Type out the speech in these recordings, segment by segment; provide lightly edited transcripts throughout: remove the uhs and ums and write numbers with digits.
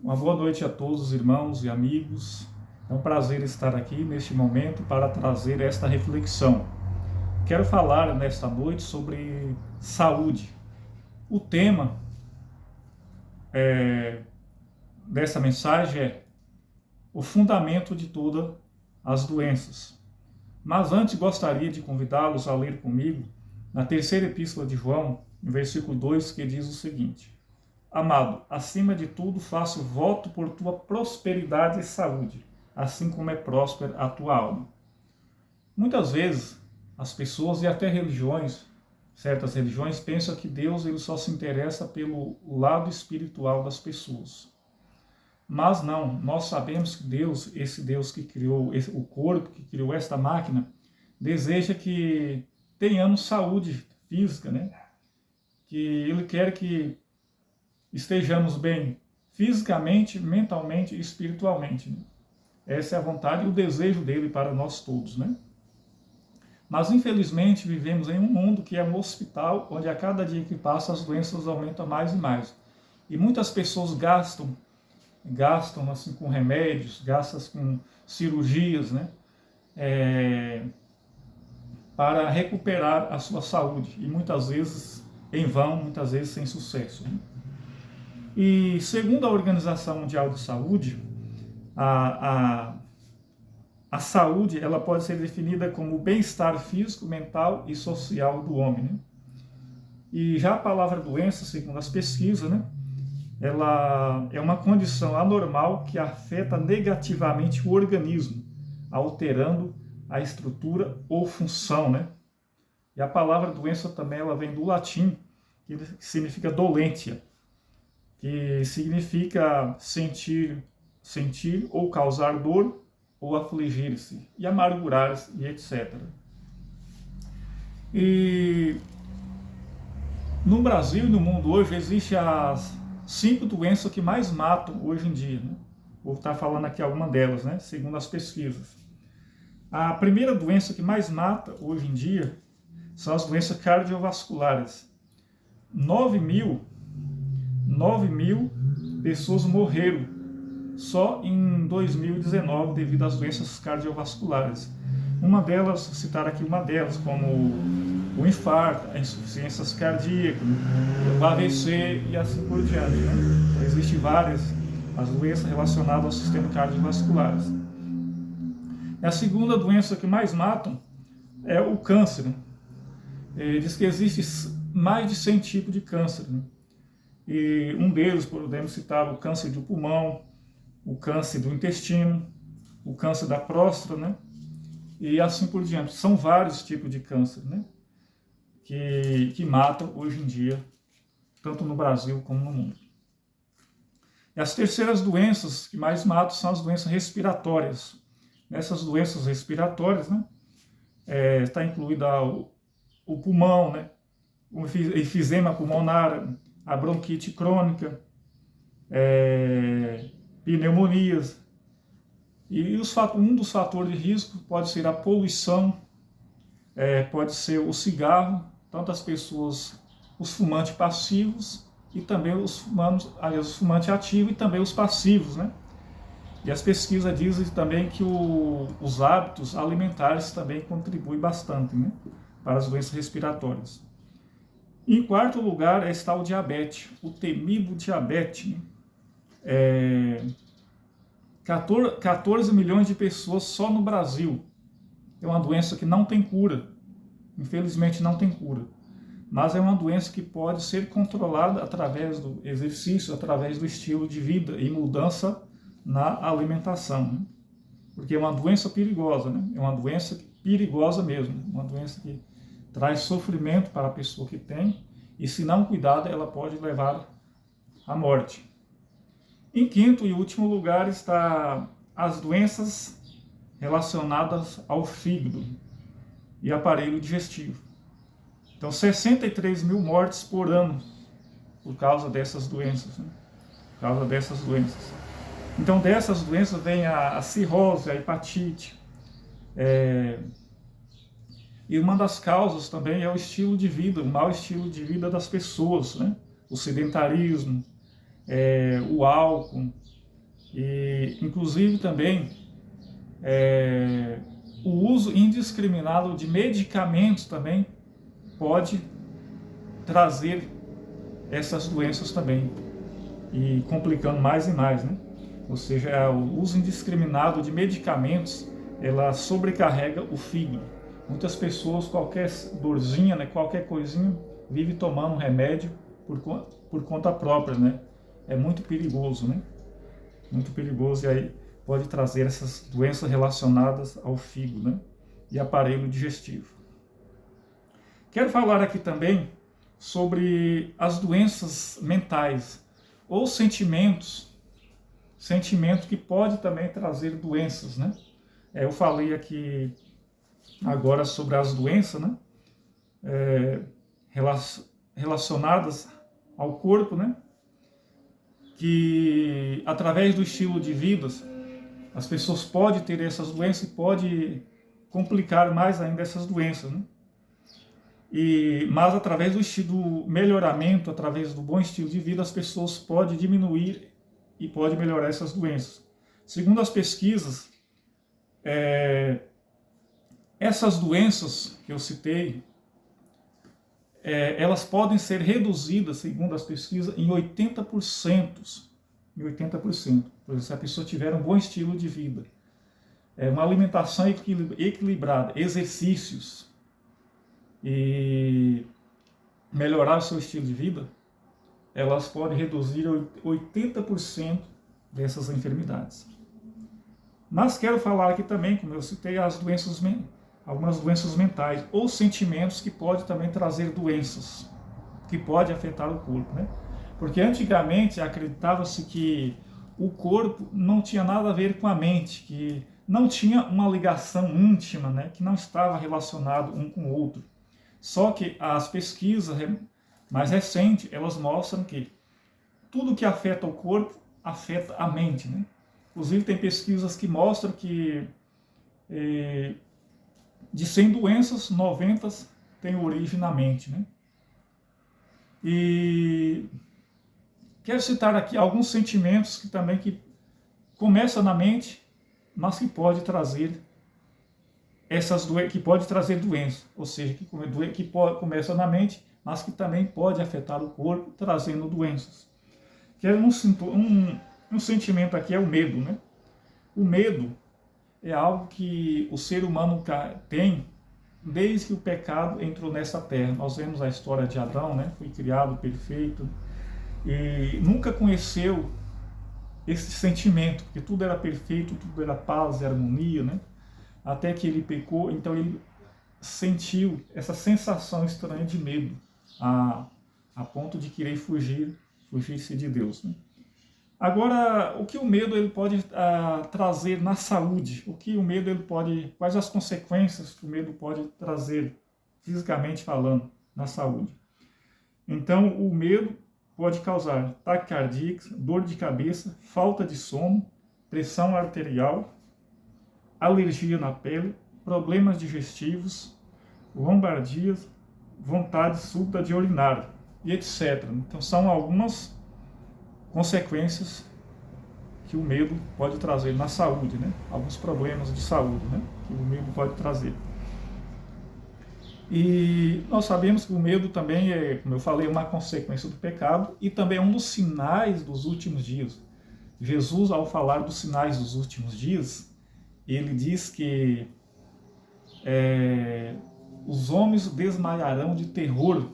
Uma boa noite a todos os irmãos e amigos. É um prazer estar aqui neste momento para trazer esta reflexão. Quero falar nesta noite sobre saúde. O tema dessa mensagem é o fundamento de todas as doenças. Mas antes gostaria de convidá-los a ler comigo na terceira epístola de João, no versículo 2, que diz o seguinte: Amado, acima de tudo faço voto por tua prosperidade e saúde, assim como é próspera a tua alma. Muitas vezes as pessoas e até religiões, certas religiões, pensam que Deus ele só se interessa pelo lado espiritual das pessoas. Mas não, nós sabemos que Deus, esse Deus que criou o corpo, que criou esta máquina, deseja que tenhamos saúde física, né? Que Ele quer que estejamos bem fisicamente, mentalmente e espiritualmente, né? Essa é a vontade e o desejo dele para nós todos, né? Mas infelizmente vivemos em um mundo que é um hospital, onde a cada dia que passa as doenças aumentam mais e mais. E muitas pessoas gastam assim com remédios, gastam com cirurgias, né? Para recuperar a sua saúde. E muitas vezes em vão, muitas vezes sem sucesso, né? E segundo a Organização Mundial de Saúde, a saúde ela pode ser definida como o bem-estar físico, mental e social do homem, né? E já a palavra doença, segundo as pesquisas, né, ela é uma condição anormal que afeta negativamente o organismo, alterando a estrutura ou função, né? E a palavra doença também ela vem do latim, que significa dolentia, que significa sentir ou causar dor ou afligir-se e amargurar-se e etc. E no Brasil e no mundo hoje existem as 5 doenças que mais matam hoje em dia, né? Vou estar falando aqui alguma delas, né? Segundo as pesquisas. A primeira doença que mais mata hoje em dia são as doenças cardiovasculares. 9 mil pessoas morreram só em 2019 devido às doenças cardiovasculares. Uma delas, citar aqui uma delas, como o infarto, a insuficiência cardíaca, o AVC e assim por diante, né? Então, existem várias as doenças relacionadas ao sistema cardiovascular. E a segunda doença que mais matam é o câncer, né? Diz que existe mais de 100 tipos de câncer, né? E um deles, podemos citar o câncer do pulmão, o câncer do intestino, o câncer da próstata, né? E assim por diante. São vários tipos de câncer, né? Que matam hoje em dia, tanto no Brasil como no mundo. E as terceiras doenças que mais matam são as doenças respiratórias. Nessas doenças respiratórias, né? Está incluída o pulmão, né? O enfisema pulmonar, a bronquite crônica, pneumonias. E um dos fatores de risco pode ser a poluição, pode ser o cigarro, tanto as pessoas, os fumantes passivos e também os fumantes ativos e também os passivos, né? E as pesquisas dizem também que os hábitos alimentares também contribuem bastante, né, para as doenças respiratórias. Em quarto lugar está o diabetes, o temido diabetes, né? 14 milhões de pessoas só no Brasil. É uma doença que não tem cura. Infelizmente não tem cura. Mas é uma doença que pode ser controlada através do exercício, através do estilo de vida e mudança na alimentação, né? Porque é uma doença perigosa, né? É uma doença perigosa mesmo. Uma doença que traz sofrimento para a pessoa que tem e, se não cuidada, ela pode levar à morte. Em quinto e último lugar está as doenças relacionadas ao fígado e aparelho digestivo. Então, 63 mil mortes por ano por causa dessas doenças, né? Por causa dessas doenças. Então, dessas doenças vem a cirrose, a hepatite. E uma das causas também é o estilo de vida, o mau estilo de vida das pessoas, né? O sedentarismo, o álcool, E, inclusive, também o uso indiscriminado de medicamentos também pode trazer essas doenças também, e complicando mais e mais, né? Ou seja, o uso indiscriminado de medicamentos, ela sobrecarrega o fígado. Muitas pessoas, qualquer dorzinha, né, qualquer coisinha, vive tomando remédio por conta própria, né? É muito perigoso, né? Muito perigoso, e aí pode trazer essas doenças relacionadas ao fígado, né? E aparelho digestivo. Quero falar aqui também sobre as doenças mentais ou sentimentos que pode também trazer doenças, né? Eu falei aqui agora sobre as doenças, né? Relacionadas ao corpo, né? Que através do estilo de vida as pessoas podem ter essas doenças e pode complicar mais ainda essas doenças, né? Mas através do estilo melhoramento, através do bom estilo de vida, as pessoas podem diminuir e podem melhorar essas doenças. Segundo as pesquisas, essas doenças que eu citei, elas podem ser reduzidas, segundo as pesquisas, em 80%. Em 80%. Por exemplo, se a pessoa tiver um bom estilo de vida, uma alimentação equilibrada, exercícios e melhorar o seu estilo de vida, elas podem reduzir 80% dessas enfermidades. Mas quero falar aqui também, como eu citei, algumas doenças mentais ou sentimentos que podem também trazer doenças, que podem afetar o corpo, né? Porque antigamente acreditava-se que o corpo não tinha nada a ver com a mente, que não tinha uma ligação íntima, né? Que não estava relacionado um com o outro. Só que as pesquisas mais recentes, elas mostram que tudo que afeta o corpo afeta a mente, né? Inclusive tem pesquisas que mostram que de 100 doenças, 90 têm origem na mente, né? E quero citar aqui alguns sentimentos que começam na mente, mas que pode trazer doenças, ou seja, que começa na mente, mas que também pode afetar o corpo, trazendo doenças. Um sentimento aqui é o medo, né? O medo é algo que o ser humano tem desde que o pecado entrou nessa terra. Nós vemos a história de Adão, né? Foi criado perfeito e nunca conheceu esse sentimento, porque tudo era perfeito, tudo era paz e harmonia, né? Até que ele pecou, então ele sentiu essa sensação estranha de medo, a ponto de querer fugir-se de Deus, né? Agora, o que o medo ele pode trazer na saúde? Quais as consequências que o medo pode trazer, fisicamente falando, na saúde? Então, o medo pode causar taquicardia, dor de cabeça, falta de sono, pressão arterial, alergia na pele, problemas digestivos, lombalgias, vontade súbita de urinar e etc. Então, são algumas consequências que o medo pode trazer na saúde, né? Alguns problemas de saúde, né? Que o medo pode trazer. E nós sabemos que o medo também é, como eu falei, uma consequência do pecado e também é um dos sinais dos últimos dias. Jesus, ao falar dos sinais dos últimos dias, ele diz que os homens desmaiarão de terror,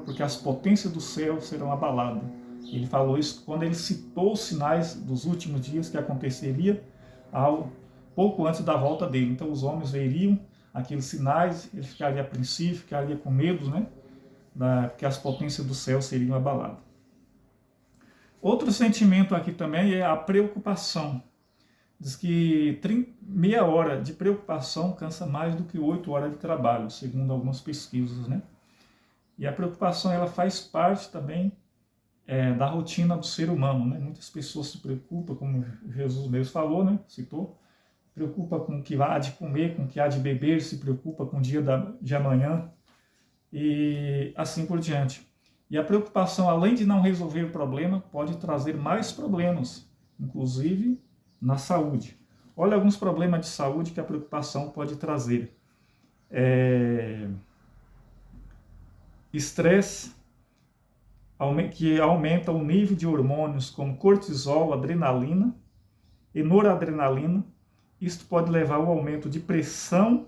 porque as potências do céu serão abaladas. Ele falou isso quando ele citou os sinais dos últimos dias que aconteceria pouco antes da volta dele. Então os homens veriam aqueles sinais, ele ficaria apreensivo, ficaria com medo, né? Porque as potências do céu seriam abaladas. Outro sentimento aqui também é a preocupação. Diz que meia hora de preocupação cansa mais do que 8 horas de trabalho, segundo algumas pesquisas, né? E a preocupação, ela faz parte também da rotina do ser humano, né? Muitas pessoas se preocupam, como Jesus mesmo falou, né? Citou, preocupa com o que há de comer, com o que há de beber, se preocupa com o dia de amanhã e assim por diante. E a preocupação, além de não resolver o problema, pode trazer mais problemas, inclusive na saúde. Olha alguns problemas de saúde que a preocupação pode trazer. Estresse, que aumenta o nível de hormônios como cortisol, adrenalina e noradrenalina. Isto pode levar ao aumento de pressão,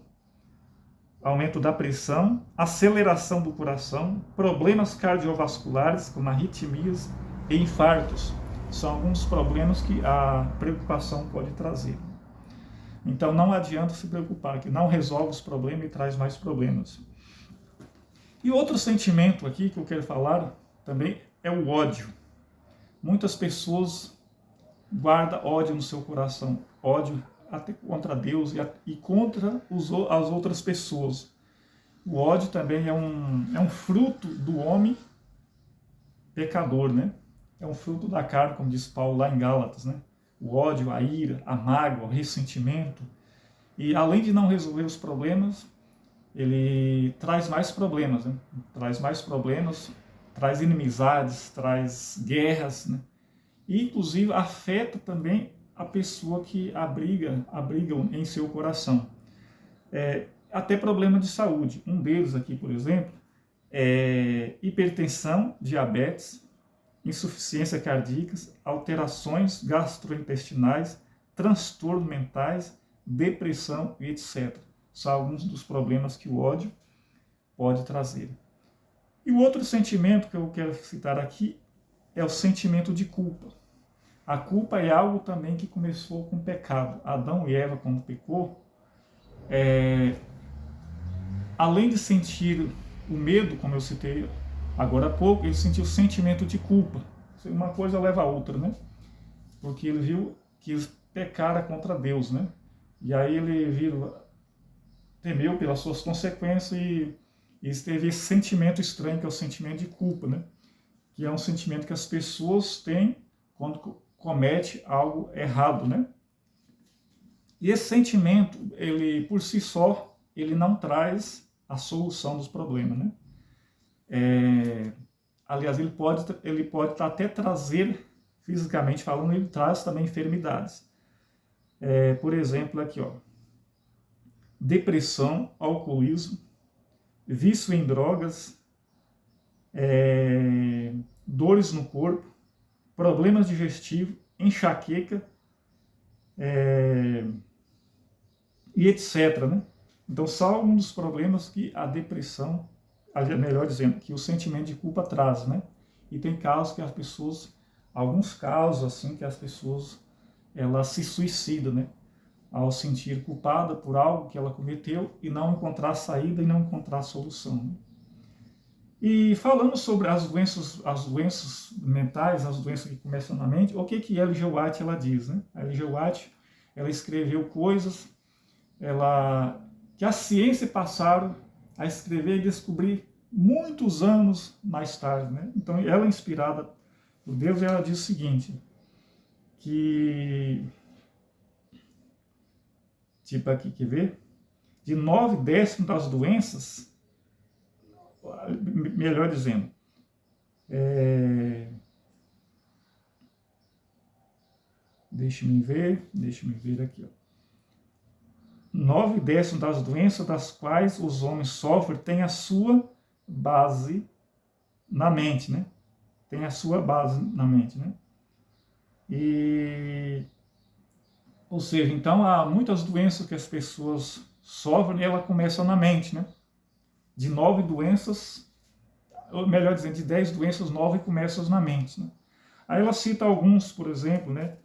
aumento da pressão, aceleração do coração, problemas cardiovasculares como arritmias e infartos. São alguns problemas que a preocupação pode trazer. Então não adianta se preocupar, que não resolve os problemas e traz mais problemas. E outro sentimento aqui que eu quero falar também é o ódio. Muitas pessoas guardam ódio no seu coração, ódio até contra Deus e contra as outras pessoas. O ódio também é um fruto do homem pecador, né? É um fruto da carne, como diz Paulo lá em Gálatas, né? O ódio, a ira, a mágoa, o ressentimento. E além de não resolver os problemas, ele traz mais problemas, né? Traz mais problemas, traz inimizades, traz guerras, né? E inclusive afeta também a pessoa que abriga em seu coração. Até problema de saúde. Um deles aqui, por exemplo, é hipertensão, diabetes, insuficiência cardíaca, alterações gastrointestinais, transtornos mentais, depressão e etc. São alguns dos problemas que o ódio pode trazer. E o outro sentimento que eu quero citar aqui é o sentimento de culpa. A culpa é algo também que começou com o pecado. Adão e Eva, quando pecou, além de sentir o medo, como eu citei agora há pouco, ele sentiu o sentimento de culpa. Uma coisa leva a outra, né? Porque ele viu que eles pecaram contra Deus, né? E aí ele temeu pelas suas consequências e teve esse sentimento estranho, que é o sentimento de culpa, né? Que é um sentimento que as pessoas têm quando comete algo errado, né? E esse sentimento, ele por si só, ele não traz a solução dos problemas, né? Aliás, ele pode até trazer, fisicamente falando, ele traz também enfermidades. Por exemplo, aqui, ó, depressão, alcoolismo, vício em drogas, dores no corpo, problemas digestivos, enxaqueca e etc. Né? Então, são alguns dos problemas que a depressão, melhor dizendo, que o sentimento de culpa traz, né? E tem casos que as pessoas, alguns casos assim, que as pessoas elas se suicidam, né? Ao sentir culpada por algo que ela cometeu e não encontrar saída e não encontrar solução. Né? E falando sobre as doenças mentais, as doenças que começam na mente, o que Ellen G. White ela diz, né? A Ellen G. White, ela escreveu coisas, que a ciência passaram a escrever e descobrir muitos anos mais tarde, né? Então, ela inspirada por Deus, ela diz o seguinte, que tipo aqui, quer ver? De 9/10 das doenças, melhor dizendo, deixe-me ver aqui, ó. 9/10 das doenças das quais os homens sofrem tem a sua base na mente, né? Tem a sua base na mente, né? Ou seja, então há muitas doenças que as pessoas sofrem e ela começa na mente, né? De 9 doenças, ou melhor dizendo, de 10 doenças, 9 começam na mente, né? Aí ela cita alguns, por exemplo, né?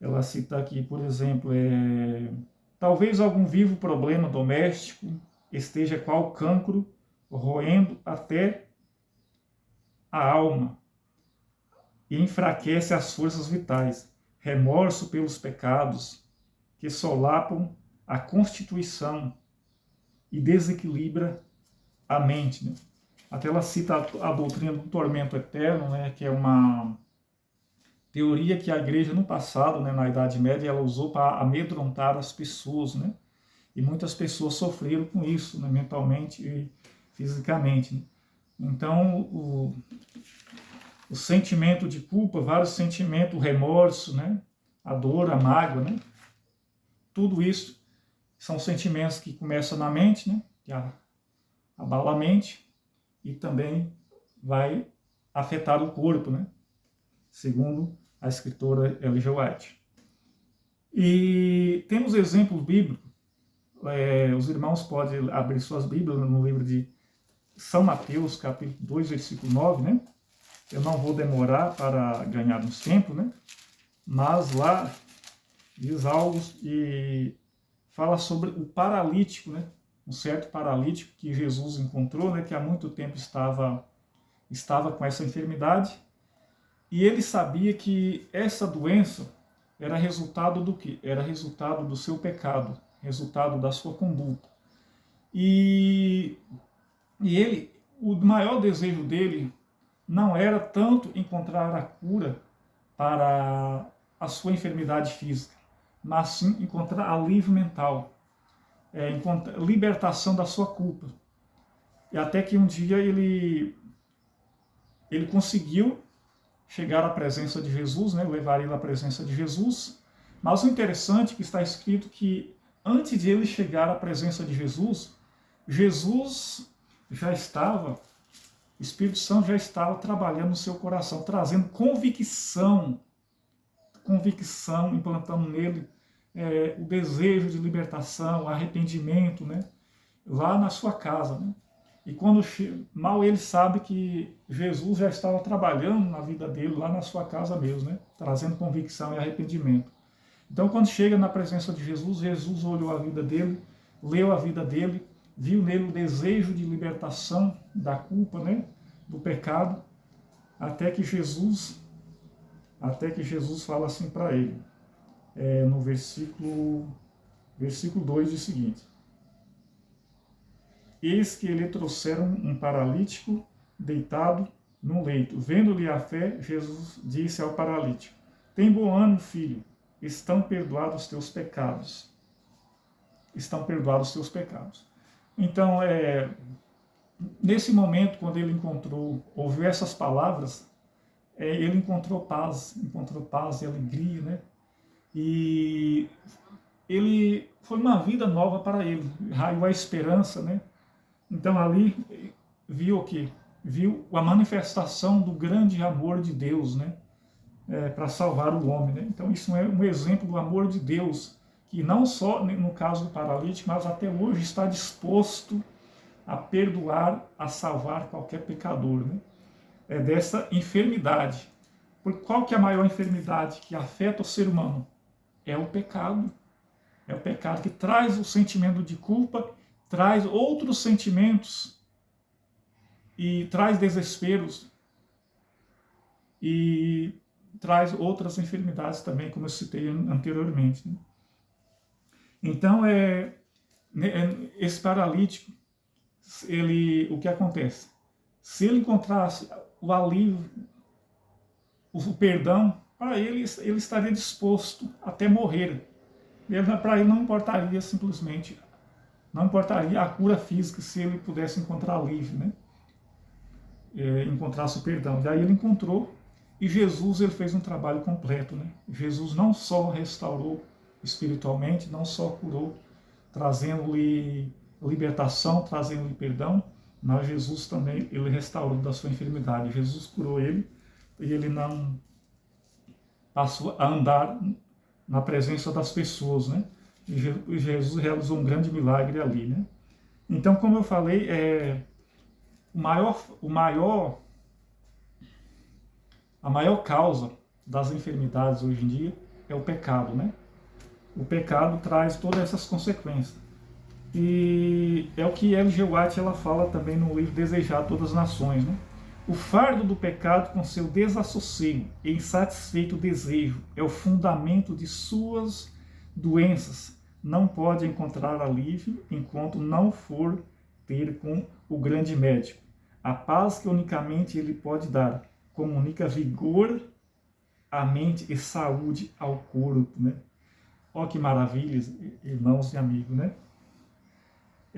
Ela cita aqui, por exemplo, talvez algum vivo problema doméstico esteja qual cancro roendo até a alma e enfraquece as forças vitais. Remorso pelos pecados que solapam a constituição e desequilibra a mente. Né? Até ela cita a doutrina do tormento eterno, né, que é uma teoria que a igreja no passado, né, na Idade Média, ela usou para amedrontar as pessoas, né? E muitas pessoas sofreram com isso, né, mentalmente e fisicamente. Né? Então, o sentimento de culpa, vários sentimentos, o remorso, né? A dor, a mágoa, né? Tudo isso são sentimentos que começam na mente, né? Que abala a mente e também vai afetar o corpo, né? Segundo a escritora Ellen G. White. E temos exemplos bíblicos. Os irmãos podem abrir suas Bíblias no livro de São Mateus, capítulo 2, versículo 9, né? Eu não vou demorar para ganhar uns tempos, né? Mas lá diz algo e fala sobre o paralítico, né? Um certo paralítico que Jesus encontrou, né? Que há muito tempo estava com essa enfermidade. E ele sabia que essa doença era resultado do quê? Era resultado do seu pecado, resultado da sua conduta. E ele, o maior desejo dele não era tanto encontrar a cura para a sua enfermidade física, mas sim encontrar alívio mental, libertação da sua culpa. E até que um dia ele conseguiu chegar à presença de Jesus, né, levar ele à presença de Jesus. Mas o interessante é que está escrito que antes de ele chegar à presença de Jesus, Jesus já estava, o Espírito Santo já estava trabalhando no seu coração, trazendo convicção, implantando nele o desejo de libertação, arrependimento, né, lá na sua casa, né? E quando mal ele sabe que Jesus já estava trabalhando na vida dele, lá na sua casa mesmo, né? Trazendo convicção e arrependimento. Então, quando chega na presença de Jesus, Jesus olhou a vida dele, leu a vida dele, viu nele o desejo de libertação da culpa, né? Do pecado, até que Jesus fala assim para ele, no versículo 2 diz o seguinte: eis que lhe trouxeram um paralítico deitado num leito. Vendo-lhe a fé, Jesus disse ao paralítico: tem bom ânimo, filho, estão perdoados os teus pecados. Estão perdoados os teus pecados. Então, nesse momento, quando ele ouviu essas palavras, ele encontrou paz e alegria, né? E ele foi uma vida nova para ele, raiou a esperança, né? Então ali viu o quê? Viu a manifestação do grande amor de Deus, né? Para salvar o homem, né? Então isso é um exemplo do amor de Deus, que não só no caso do paralítico, mas até hoje está disposto a perdoar, a salvar qualquer pecador, né? Dessa enfermidade. Porque qual que é a maior enfermidade que afeta o ser humano? É o pecado. É o pecado que traz o sentimento de culpa, traz outros sentimentos e traz desesperos e traz outras enfermidades também, como eu citei anteriormente, né? Então, esse paralítico, o que acontece? Se ele encontrasse o alívio, o perdão, para ele estaria disposto até morrer. Para ele não importaria simplesmente, não importaria a cura física se ele pudesse encontrar alívio, né? Encontrasse o perdão. Daí ele encontrou, e Jesus ele fez um trabalho completo, né? Jesus não só restaurou espiritualmente, não só curou, trazendo-lhe libertação, trazendo-lhe perdão, mas Jesus também ele restaurou da sua enfermidade. Jesus curou ele e ele não passou a andar na presença das pessoas, né? E Jesus realizou um grande milagre ali, né? Então, como eu falei, a maior causa das enfermidades hoje em dia é o pecado, né? O pecado traz todas essas consequências. E é o que Ellen G. White ela fala também no livro Desejar Todas as Nações, né? O fardo do pecado com seu desassossego e insatisfeito desejo é o fundamento de suas doenças. Não pode encontrar alívio enquanto não for ter com o grande médico. A paz que unicamente ele pode dar comunica vigor à mente e saúde ao corpo, né? Ó que maravilhas, irmãos e amigos, né?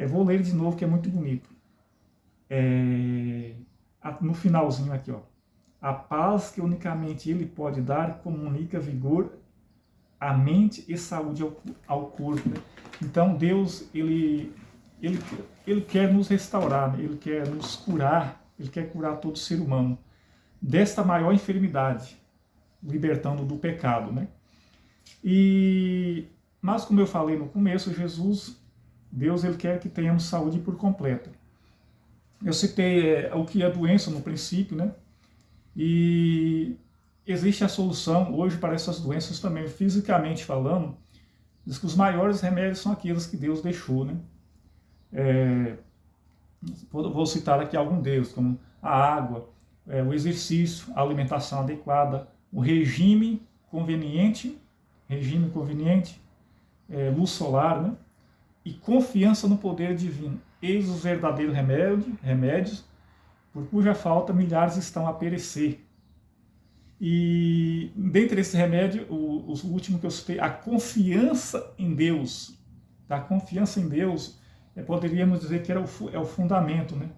Vou ler de novo que é muito bonito. no finalzinho aqui, ó. A paz que unicamente Ele pode dar comunica vigor à mente e saúde ao corpo, né? Então Deus, ele quer nos restaurar, né? Ele quer nos curar, Ele quer curar todo ser humano desta maior enfermidade, libertando do pecado, né? Mas como eu falei no começo, Deus, Ele quer que tenhamos saúde por completo. Eu citei o que é doença no princípio, né? E existe a solução hoje para essas doenças também, fisicamente falando. Diz que os maiores remédios são aqueles que Deus deixou, né? Vou citar aqui algum deles, como a água, o exercício, a alimentação adequada, o regime conveniente, luz solar, né? E confiança no poder divino. Eis os verdadeiros remédios, por cuja falta milhares estão a perecer. E dentre esses remédios, o último que eu citei, a confiança em Deus. A confiança em Deus, poderíamos dizer que é o fundamento, né?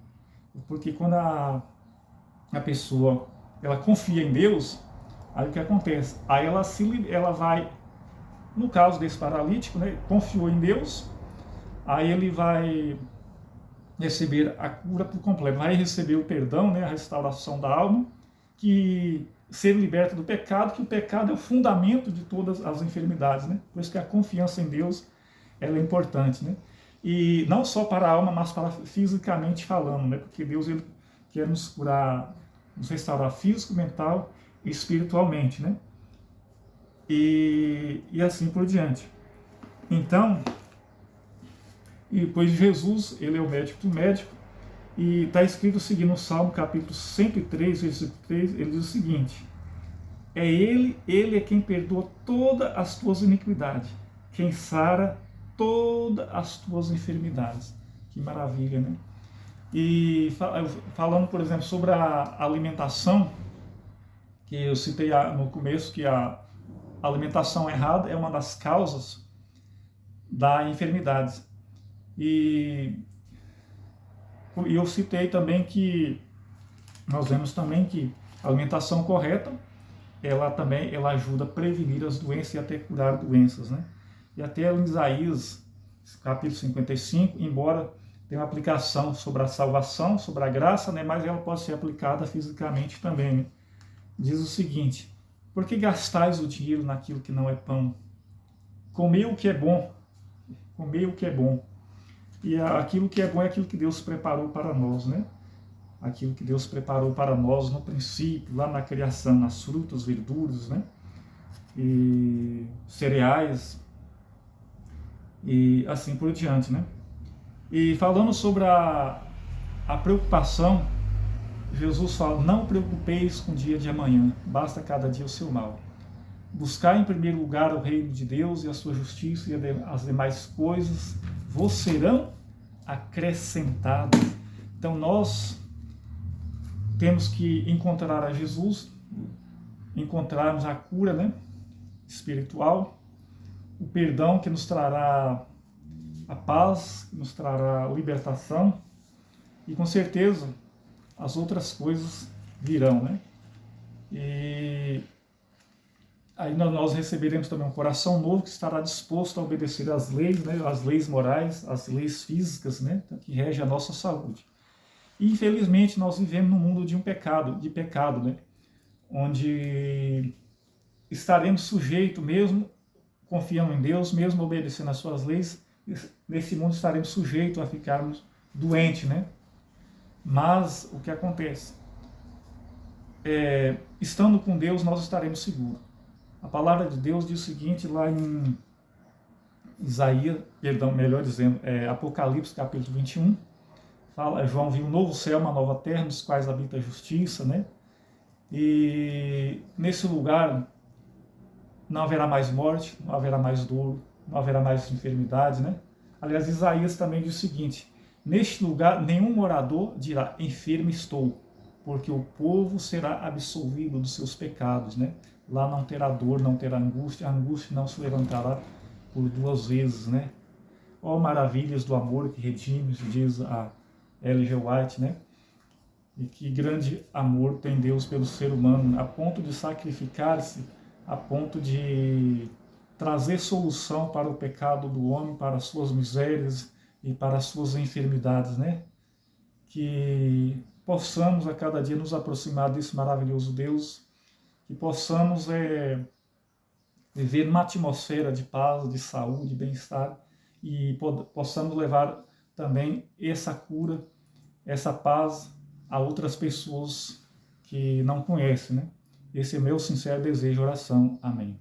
Porque quando a pessoa ela confia em Deus, aí o que acontece? Aí ela vai, no caso desse paralítico, né? Confiou em Deus, aí ele vai receber a cura por completo, vai receber o perdão, né? A restauração da alma, que ser liberto do pecado, que o pecado é o fundamento de todas as enfermidades, né? Por isso que a confiança em Deus ela é importante, né? E não só para a alma, mas para fisicamente falando, né? Porque Deus ele quer nos curar, nos restaurar físico, mental e espiritualmente, né? E assim por diante. Então, pois Jesus, ele é o médico do médico, e está escrito o seguinte no Salmo capítulo 103, versículo 3, ele diz o seguinte: ele é quem perdoa todas as tuas iniquidades, quem sara todas as tuas enfermidades. Que maravilha, né? E falando, por exemplo, sobre a alimentação, que eu citei no começo, que a alimentação errada é uma das causas da enfermidade. E eu citei também que nós vemos também que a alimentação correta, ela ajuda a prevenir as doenças e até curar doenças, né? E até em Isaías, capítulo 55, embora tenha uma aplicação sobre a salvação, sobre a graça, né? Mas ela pode ser aplicada fisicamente também, né? Diz o seguinte: por que gastais o dinheiro naquilo que não é pão? Comei o que é bom, comei o que é bom. E aquilo que é bom é aquilo que Deus preparou para nós, né? Aquilo que Deus preparou para nós no princípio, lá na criação, nas frutas, verduras, né? E cereais, e assim por diante, né? E falando sobre a preocupação, Jesus fala: não preocupeis com o dia de amanhã, basta cada dia o seu mal. Buscar em primeiro lugar o reino de Deus e a sua justiça, e as demais coisas vos serão acrescentadas. Então nós temos que encontrar a Jesus, encontrarmos a cura, né, espiritual, o perdão que nos trará a paz, que nos trará a libertação, e com certeza as outras coisas virão, né? E aí nós receberemos também um coração novo que estará disposto a obedecer às leis, né, as leis morais, as leis físicas, né, que regem a nossa saúde. E infelizmente nós vivemos num mundo de pecado, né, onde estaremos sujeitos, mesmo confiando em Deus, mesmo obedecendo às suas leis, nesse mundo estaremos sujeitos a ficarmos doentes, né? Mas o que acontece? Estando com Deus, nós estaremos seguros. A palavra de Deus diz o seguinte lá em Apocalipse capítulo 21, fala, João viu um novo céu, uma nova terra, nos quais habita a justiça, né? E nesse lugar não haverá mais morte, não haverá mais dor, não haverá mais enfermidade, né? Aliás, Isaías também diz o seguinte: neste lugar nenhum morador dirá, enfermo estou, porque o povo será absolvido dos seus pecados, né? Lá não terá dor, não terá angústia, a angústia não se levantará por duas vezes, né? Ó maravilhas do amor que redime, diz a L.G. White, né? E que grande amor tem Deus pelo ser humano, a ponto de sacrificar-se, a ponto de trazer solução para o pecado do homem, para as suas misérias e para as suas enfermidades, né? Que possamos a cada dia nos aproximar desse maravilhoso Deus, que possamos viver numa atmosfera de paz, de saúde, de bem-estar, e possamos levar também essa cura, essa paz a outras pessoas que não conhecem, né? Esse é meu sincero desejo, oração. Amém.